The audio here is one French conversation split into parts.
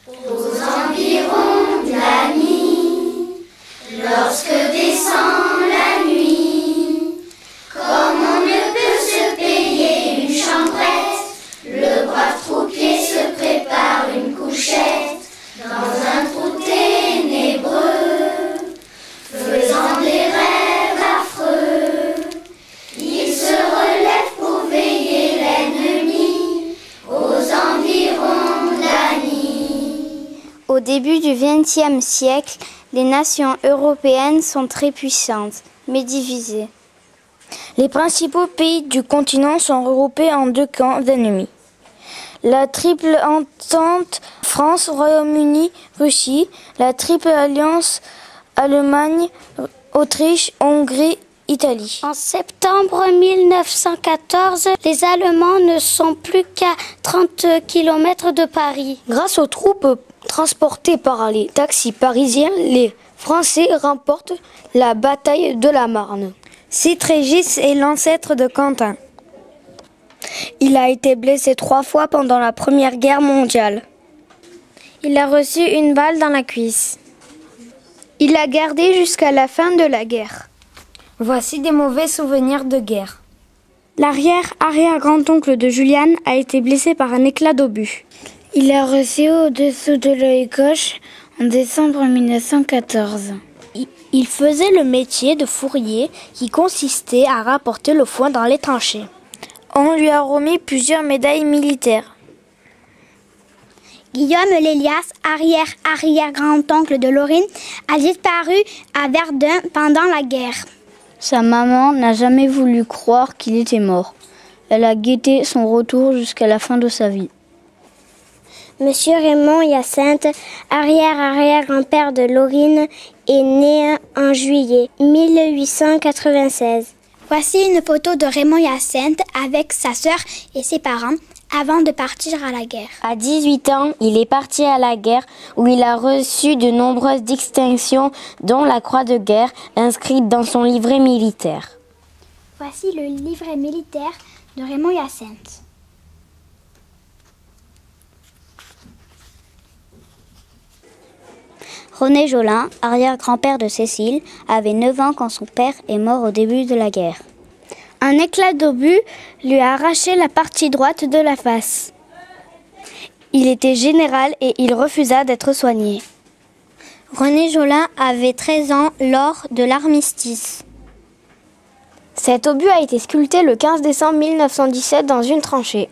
Aux environs de la nuit, lorsque descend la nuit, comme on ne peut se payer une chambrette, le brave troupier se prépare une couchette dans un trou ténébreux, faisant des rêves affreux. Il se relève pour veiller l'ennemi aux environs de la nuit. Au début du XXe siècle, les nations européennes sont très puissantes, mais divisées. Les principaux pays du continent sont regroupés en deux camps d'ennemis. La triple entente France, Royaume-Uni, Russie, la triple alliance Allemagne, Autriche, Hongrie, Italie. En septembre 1914, les Allemands ne sont plus qu'à 30 km de Paris. Grâce aux troupes transportées par les taxis parisiens, les Français remportent la bataille de la Marne. Sitrégis est l'ancêtre de Quentin. Il a été blessé 3 fois pendant la Première Guerre mondiale. Il a reçu une balle dans la cuisse. Il a gardé jusqu'à la fin de la guerre. Voici des mauvais souvenirs de guerre. L'arrière-arrière-grand-oncle de Juliane a été blessé par un éclat d'obus. Il a reçu au-dessous de l'œil gauche en décembre 1914. Il faisait le métier de fourrier qui consistait à rapporter le foin dans les tranchées. On lui a remis plusieurs médailles militaires. Guillaume Lélias, arrière-arrière-grand-oncle de Laurine, a disparu à Verdun pendant la guerre. Sa maman n'a jamais voulu croire qu'il était mort. Elle a guetté son retour jusqu'à la fin de sa vie. Monsieur Raymond Hyacinthe, arrière-arrière-grand-père de Laurine, est né en juillet 1896. Voici une photo de Raymond Hyacinthe avec sa sœur et ses parents avant de partir à la guerre. À 18 ans, il est parti à la guerre où il a reçu de nombreuses distinctions, dont la croix de guerre inscrite dans son livret militaire. Voici le livret militaire de Raymond Hyacinthe. René Jolin, arrière-grand-père de Cécile, avait 9 ans quand son père est mort au début de la guerre. Un éclat d'obus lui a arraché la partie droite de la face. Il était général et il refusa d'être soigné. René Jolin avait 13 ans lors de l'armistice. Cet obus a été sculpté le 15 décembre 1917 dans une tranchée.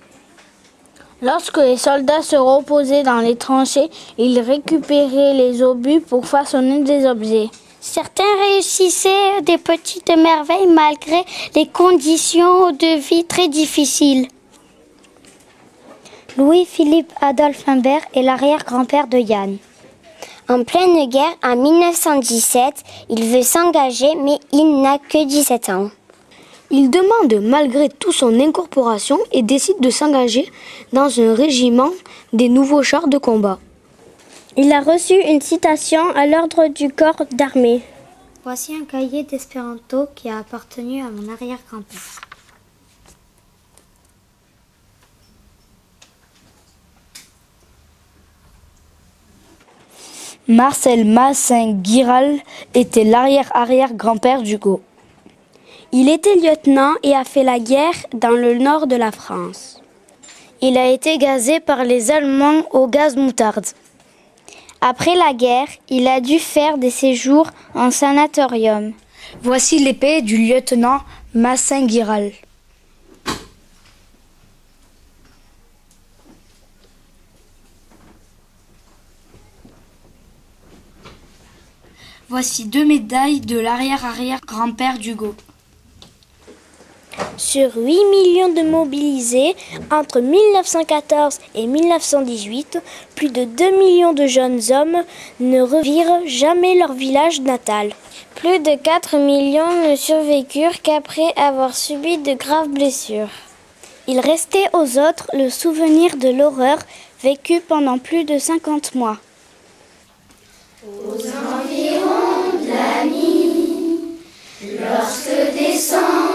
Lorsque les soldats se reposaient dans les tranchées, ils récupéraient les obus pour façonner des objets. Certains réussissaient des petites merveilles malgré les conditions de vie très difficiles. Louis-Philippe Adolphe Imbert est l'arrière-grand-père de Yann. En pleine guerre, en 1917, il veut s'engager, mais il n'a que 17 ans. Il demande malgré tout son incorporation et décide de s'engager dans un régiment des nouveaux chars de combat. Il a reçu une citation à l'ordre du corps d'armée. Voici un cahier d'espéranto qui a appartenu à mon arrière-grand-père. Marcel Massin-Guiral était l'arrière-arrière-grand-père d'Hugo. Il était lieutenant et a fait la guerre dans le nord de la France. Il a été gazé par les Allemands au gaz moutarde. Après la guerre, il a dû faire des séjours en sanatorium. Voici l'épée du lieutenant Massin-Guiral. Voici 2 médailles de l'arrière-arrière-grand-père d'Hugo. Sur 8 millions de mobilisés, entre 1914 et 1918, plus de 2 millions de jeunes hommes ne revirent jamais leur village natal. Plus de 4 millions ne survécurent qu'après avoir subi de graves blessures. Il restait aux autres le souvenir de l'horreur vécue pendant plus de 50 mois. Aux environs de la nuit, lorsque descend